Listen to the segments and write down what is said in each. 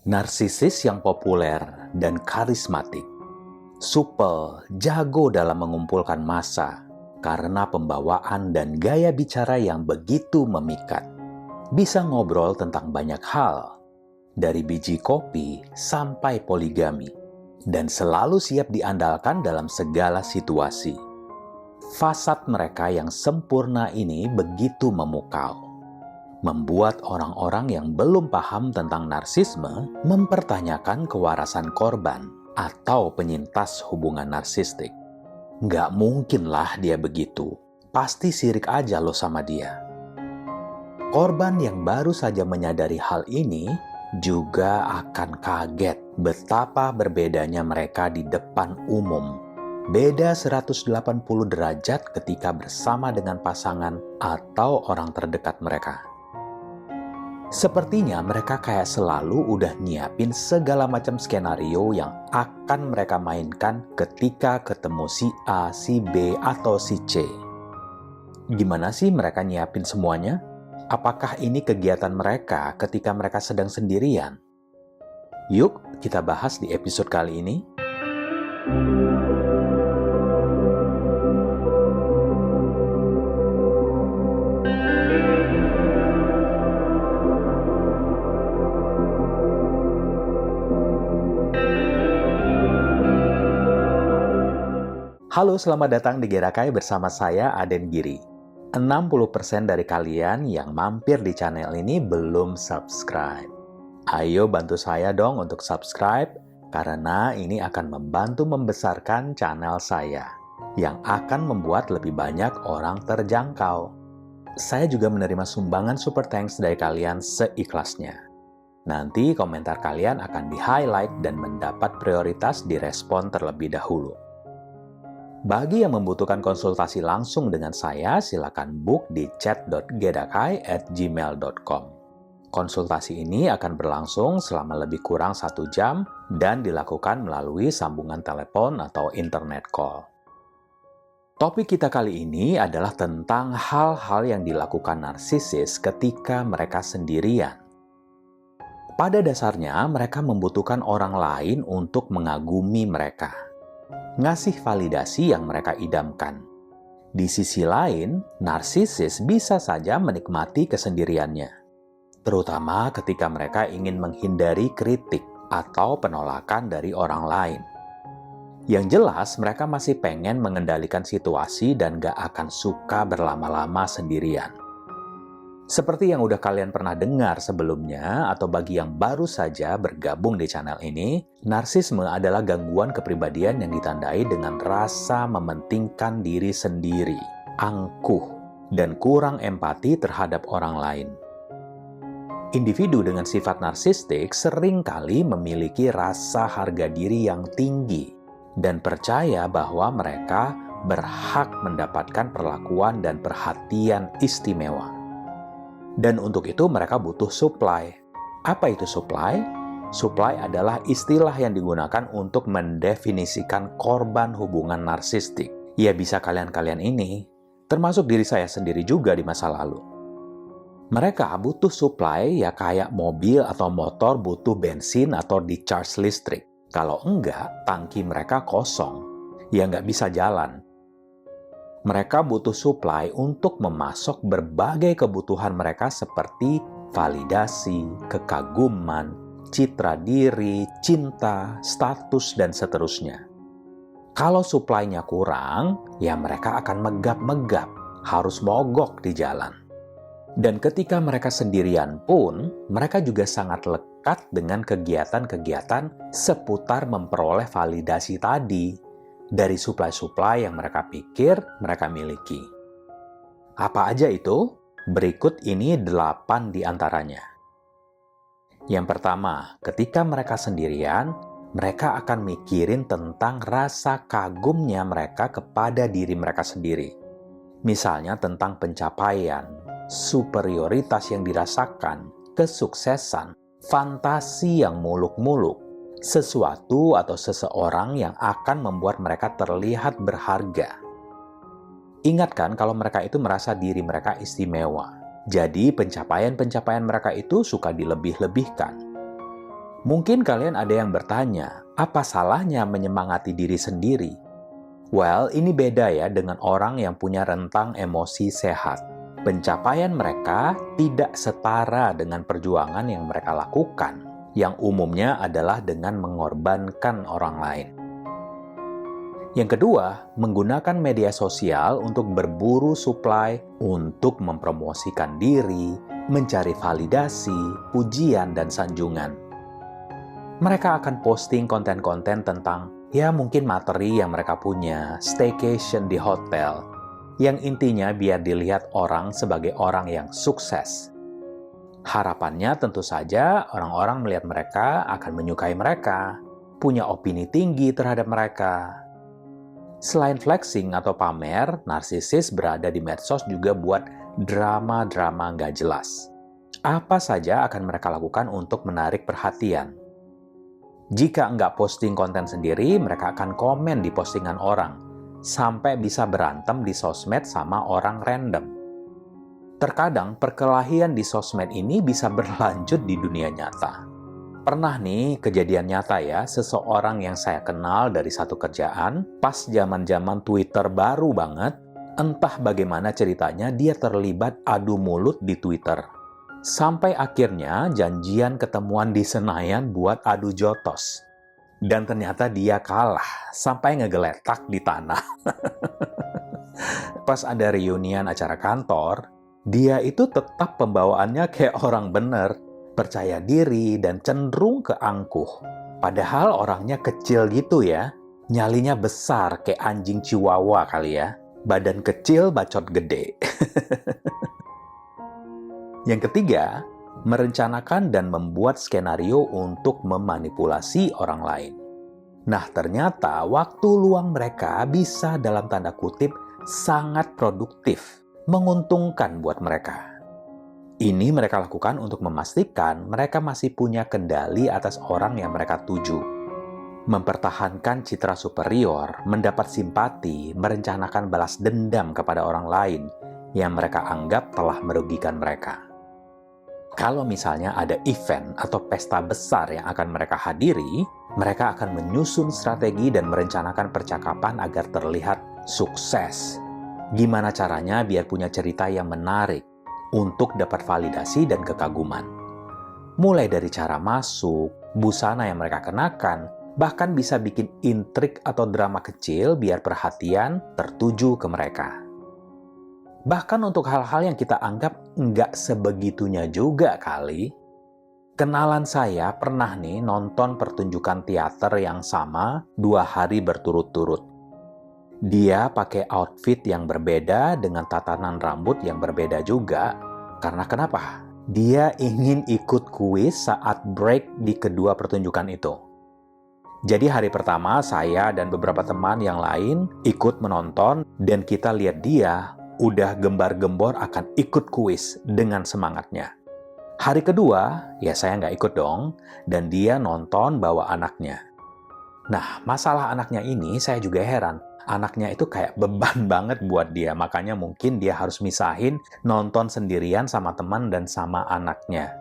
Narsisis yang populer dan karismatik, supel, jago dalam mengumpulkan massa karena pembawaan dan gaya bicara yang begitu memikat. Bisa ngobrol tentang banyak hal, dari biji kopi sampai poligami, dan selalu siap diandalkan dalam segala situasi. Fasad mereka yang sempurna ini begitu memukau, membuat orang-orang yang belum paham tentang narsisme mempertanyakan kewarasan korban atau penyintas hubungan narsistik. Nggak mungkinlah dia begitu, pasti sirik aja lo sama dia. Korban yang baru saja menyadari hal ini juga akan kaget betapa berbedanya mereka di depan umum. Beda 180 derajat ketika bersama dengan pasangan atau orang terdekat mereka. Sepertinya mereka kayak selalu udah nyiapin segala macam skenario yang akan mereka mainkan ketika ketemu si A, si B, atau si C. Gimana sih mereka nyiapin semuanya? Apakah ini kegiatan mereka ketika mereka sedang sendirian? Yuk kita bahas di episode kali ini. Halo, selamat datang di Gerakai bersama saya, Aden Giri. 60% dari kalian yang mampir di channel ini belum subscribe. Ayo bantu saya dong untuk subscribe, karena ini akan membantu membesarkan channel saya, yang akan membuat lebih banyak orang terjangkau. Saya juga menerima sumbangan super thanks dari kalian seikhlasnya. Nanti komentar kalian akan di-highlight dan mendapat prioritas direspon terlebih dahulu. Bagi yang membutuhkan konsultasi langsung dengan saya, silakan book di chat.gedakai@gmail.com. Konsultasi ini akan berlangsung selama lebih kurang 1 jam dan dilakukan melalui sambungan telepon atau internet call. Topik kita kali ini adalah tentang hal-hal yang dilakukan narsisis ketika mereka sendirian. Pada dasarnya, mereka membutuhkan orang lain untuk mengagumi mereka, ngasih validasi yang mereka idamkan. Di sisi lain, narsisis bisa saja menikmati kesendiriannya, terutama ketika mereka ingin menghindari kritik atau penolakan dari orang lain. Yang jelas, mereka masih pengen mengendalikan situasi dan gak akan suka berlama-lama sendirian. Seperti yang udah kalian pernah dengar sebelumnya, atau bagi yang baru saja bergabung di channel ini, narsisme adalah gangguan kepribadian yang ditandai dengan rasa mementingkan diri sendiri, angkuh, dan kurang empati terhadap orang lain. Individu dengan sifat narsistik seringkali memiliki rasa harga diri yang tinggi dan percaya bahwa mereka berhak mendapatkan perlakuan dan perhatian istimewa. Dan untuk itu mereka butuh supply. Apa itu supply? Supply adalah istilah yang digunakan untuk mendefinisikan korban hubungan narsistik. Ya bisa kalian-kalian ini, termasuk diri saya sendiri juga di masa lalu. Mereka butuh supply ya kayak mobil atau motor butuh bensin atau di-charge listrik. Kalau enggak, tangki mereka kosong. Ya nggak bisa jalan. Mereka butuh supply untuk memasok berbagai kebutuhan mereka seperti validasi, kekaguman, citra diri, cinta, status, dan seterusnya. Kalau supply-nya kurang, ya mereka akan megap-megap, harus mogok di jalan. Dan ketika mereka sendirian pun, mereka juga sangat lekat dengan kegiatan-kegiatan seputar memperoleh validasi tadi, dari supply-supply yang mereka pikir mereka miliki. Apa aja itu? Berikut ini 8 di antaranya. Yang pertama, ketika mereka sendirian, mereka akan mikirin tentang rasa kagumnya mereka kepada diri mereka sendiri. Misalnya tentang pencapaian, superioritas yang dirasakan, kesuksesan, fantasi yang muluk-muluk, sesuatu atau seseorang yang akan membuat mereka terlihat berharga. Ingatkan kalau mereka itu merasa diri mereka istimewa. Jadi pencapaian-pencapaian mereka itu suka dilebih-lebihkan. Mungkin kalian ada yang bertanya, apa salahnya menyemangati diri sendiri? Well, ini beda ya dengan orang yang punya rentang emosi sehat. Pencapaian mereka tidak setara dengan perjuangan yang mereka lakukan, yang umumnya adalah dengan mengorbankan orang lain. Yang kedua, menggunakan media sosial untuk berburu supply, untuk mempromosikan diri, mencari validasi, pujian, dan sanjungan. Mereka akan posting konten-konten tentang, ya mungkin materi yang mereka punya, staycation di hotel, yang intinya biar dilihat orang sebagai orang yang sukses. Harapannya tentu saja orang-orang melihat mereka akan menyukai mereka, punya opini tinggi terhadap mereka. Selain flexing atau pamer, narsisis berada di medsos juga buat drama-drama nggak jelas. Apa saja akan mereka lakukan untuk menarik perhatian. Jika nggak posting konten sendiri, mereka akan komen di postingan orang, sampai bisa berantem di sosmed sama orang random. Terkadang perkelahian di sosmed ini bisa berlanjut di dunia nyata. Pernah nih kejadian nyata ya, seseorang yang saya kenal dari satu kerjaan, pas zaman-zaman Twitter baru banget, entah bagaimana ceritanya dia terlibat adu mulut di Twitter. Sampai akhirnya janjian ketemuan di Senayan buat adu jotos. Dan ternyata dia kalah, sampai ngegeletak di tanah. Pas ada reunian acara kantor, dia itu tetap pembawaannya kayak orang bener, percaya diri dan cenderung keangkuh. Padahal orangnya kecil gitu ya, nyalinya besar kayak anjing chihuahua kali ya. Badan kecil, bacot gede. Yang ketiga, merencanakan dan membuat skenario untuk memanipulasi orang lain. Nah, ternyata waktu luang mereka bisa dalam tanda kutip sangat produktif, menguntungkan buat mereka. Ini mereka lakukan untuk memastikan mereka masih punya kendali atas orang yang mereka tuju. Mempertahankan citra superior, mendapat simpati, merencanakan balas dendam kepada orang lain yang mereka anggap telah merugikan mereka. Kalau misalnya ada event atau pesta besar yang akan mereka hadiri, mereka akan menyusun strategi dan merencanakan percakapan agar terlihat sukses. Gimana caranya biar punya cerita yang menarik untuk dapat validasi dan kekaguman. Mulai dari cara masuk, busana yang mereka kenakan, bahkan bisa bikin intrik atau drama kecil biar perhatian tertuju ke mereka. Bahkan untuk hal-hal yang kita anggap nggak sebegitunya juga kali. Kenalan saya pernah nih nonton pertunjukan teater yang sama 2 hari berturut-turut. Dia pakai outfit yang berbeda dengan tatanan rambut yang berbeda juga. Karena kenapa? Dia ingin ikut kuis saat break di kedua pertunjukan itu. Jadi hari pertama saya dan beberapa teman yang lain ikut menonton dan kita lihat dia udah gembar-gembor akan ikut kuis dengan semangatnya. Hari kedua, ya saya nggak ikut dong, dan dia nonton bawa anaknya. Nah, masalah anaknya ini saya juga heran. Anaknya itu kayak beban banget buat dia, makanya mungkin dia harus misahin nonton sendirian sama teman dan sama anaknya.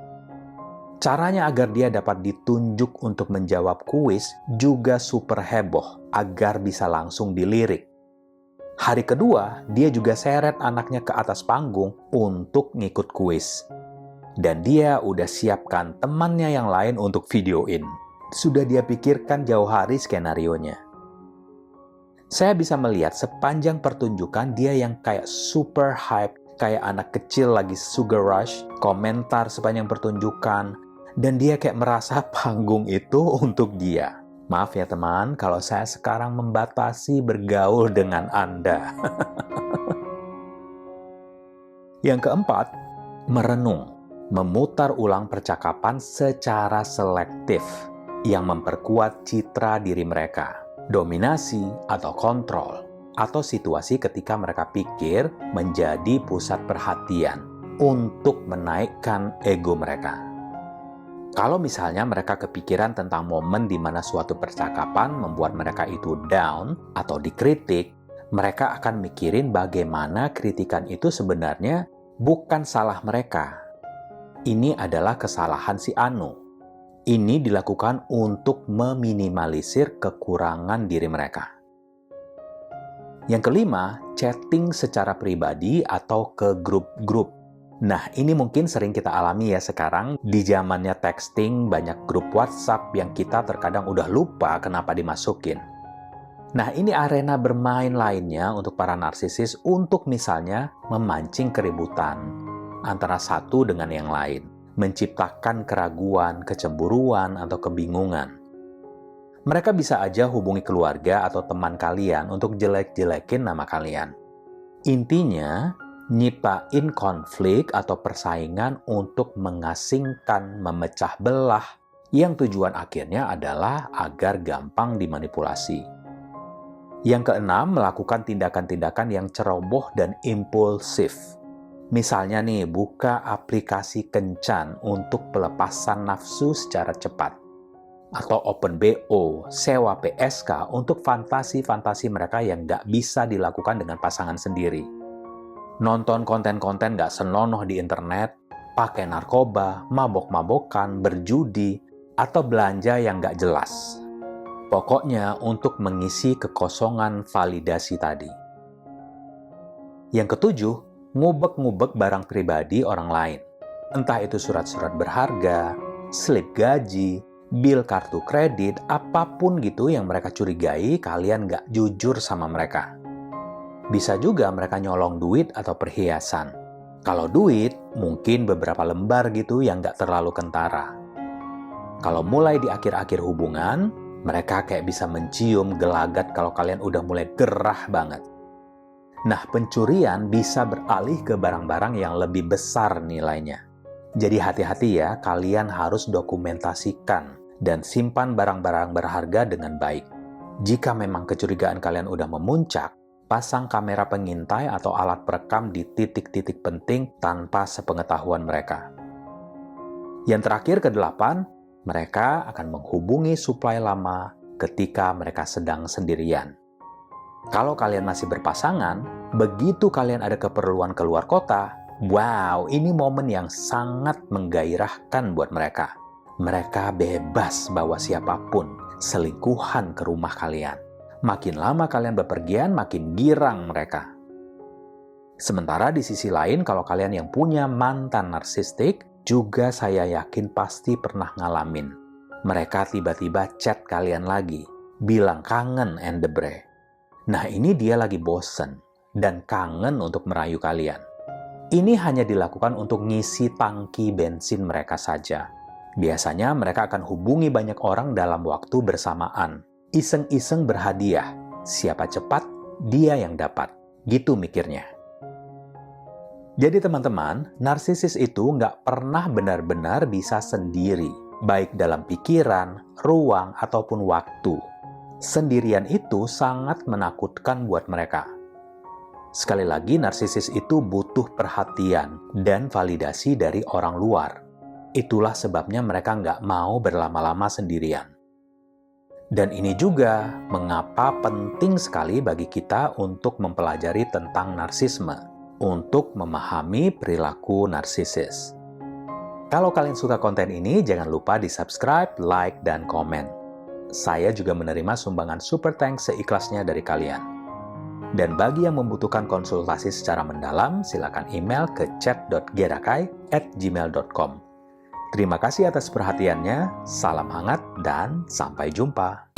Caranya agar dia dapat ditunjuk untuk menjawab kuis juga super heboh, agar bisa langsung dilirik. Hari kedua, dia juga seret anaknya ke atas panggung untuk ngikut kuis. Dan dia udah siapkan temannya yang lain untuk videoin. Sudah dia pikirkan jauh hari skenarionya. Saya bisa melihat sepanjang pertunjukan dia yang kayak super hype, kayak anak kecil lagi sugar rush, komentar sepanjang pertunjukan, dan dia kayak merasa panggung itu untuk dia. Maaf ya teman, kalau saya sekarang membatasi bergaul dengan Anda. Yang keempat, merenung, memutar ulang percakapan secara selektif yang memperkuat citra diri mereka, dominasi atau kontrol, atau situasi ketika mereka pikir menjadi pusat perhatian untuk menaikkan ego mereka. Kalau misalnya mereka kepikiran tentang momen di mana suatu percakapan membuat mereka itu down atau dikritik, mereka akan mikirin bagaimana kritikan itu sebenarnya bukan salah mereka. Ini adalah kesalahan si Anu. Ini dilakukan untuk meminimalisir kekurangan diri mereka. Yang kelima, chatting secara pribadi atau ke grup-grup. Nah, ini mungkin sering kita alami ya sekarang. Di zamannya texting, banyak grup WhatsApp yang kita terkadang udah lupa kenapa dimasukin. Nah, ini arena bermain lainnya untuk para narsisis untuk misalnya memancing keributan antara satu dengan yang lain, menciptakan keraguan, kecemburuan, atau kebingungan. Mereka bisa aja hubungi keluarga atau teman kalian untuk jelek-jelekin nama kalian. Intinya, nyiptain konflik atau persaingan untuk mengasingkan, memecah belah, yang tujuan akhirnya adalah agar gampang dimanipulasi. Yang keenam, melakukan tindakan-tindakan yang ceroboh dan impulsif. Misalnya nih, buka aplikasi kencan untuk pelepasan nafsu secara cepat. Atau open BO, sewa PSK untuk fantasi-fantasi mereka yang nggak bisa dilakukan dengan pasangan sendiri. Nonton konten-konten nggak senonoh di internet, pakai narkoba, mabok-mabokan, berjudi, atau belanja yang nggak jelas. Pokoknya untuk mengisi kekosongan validasi tadi. Yang ketujuh, ngubek-ngubek barang pribadi orang lain. Entah itu surat-surat berharga, slip gaji, bil kartu kredit, apapun gitu yang mereka curigai kalian nggak jujur sama mereka. Bisa juga mereka nyolong duit atau perhiasan. Kalau duit, mungkin beberapa lembar gitu yang nggak terlalu kentara. Kalau mulai di akhir-akhir hubungan, mereka kayak bisa mencium gelagat kalau kalian udah mulai gerah banget. Nah, pencurian bisa beralih ke barang-barang yang lebih besar nilainya. Jadi hati-hati ya, kalian harus dokumentasikan dan simpan barang-barang berharga dengan baik. Jika memang kecurigaan kalian udah memuncak, pasang kamera pengintai atau alat perekam di titik-titik penting tanpa sepengetahuan mereka. Yang terakhir, ke-8, mereka akan menghubungi suplai lama ketika mereka sedang sendirian. Kalau kalian masih berpasangan, begitu kalian ada keperluan keluar kota, wow, ini momen yang sangat menggairahkan buat mereka. Mereka bebas bawa siapapun, selingkuhan ke rumah kalian. Makin lama kalian bepergian, makin girang mereka. Sementara di sisi lain, kalau kalian yang punya mantan narsistik, juga saya yakin pasti pernah ngalamin. Mereka tiba-tiba chat kalian lagi, bilang kangen and debre. Nah, ini dia lagi bosen dan kangen untuk merayu kalian. Ini hanya dilakukan untuk ngisi tangki bensin mereka saja. Biasanya mereka akan hubungi banyak orang dalam waktu bersamaan. Iseng-iseng berhadiah. Siapa cepat, dia yang dapat. Gitu mikirnya. Jadi teman-teman, narsisis itu nggak pernah benar-benar bisa sendiri, baik dalam pikiran, ruang, ataupun waktu. Sendirian itu sangat menakutkan buat mereka. Sekali lagi, narsisis itu butuh perhatian dan validasi dari orang luar. Itulah sebabnya mereka nggak mau berlama-lama sendirian. Dan ini juga mengapa penting sekali bagi kita untuk mempelajari tentang narsisme, untuk memahami perilaku narsisis. Kalau kalian suka konten ini, jangan lupa di-subscribe, like, dan komen. Saya juga menerima sumbangan super thanks seikhlasnya dari kalian. Dan bagi yang membutuhkan konsultasi secara mendalam, silakan email ke chat.gerakai@gmail.com. Terima kasih atas perhatiannya, salam hangat, dan sampai jumpa.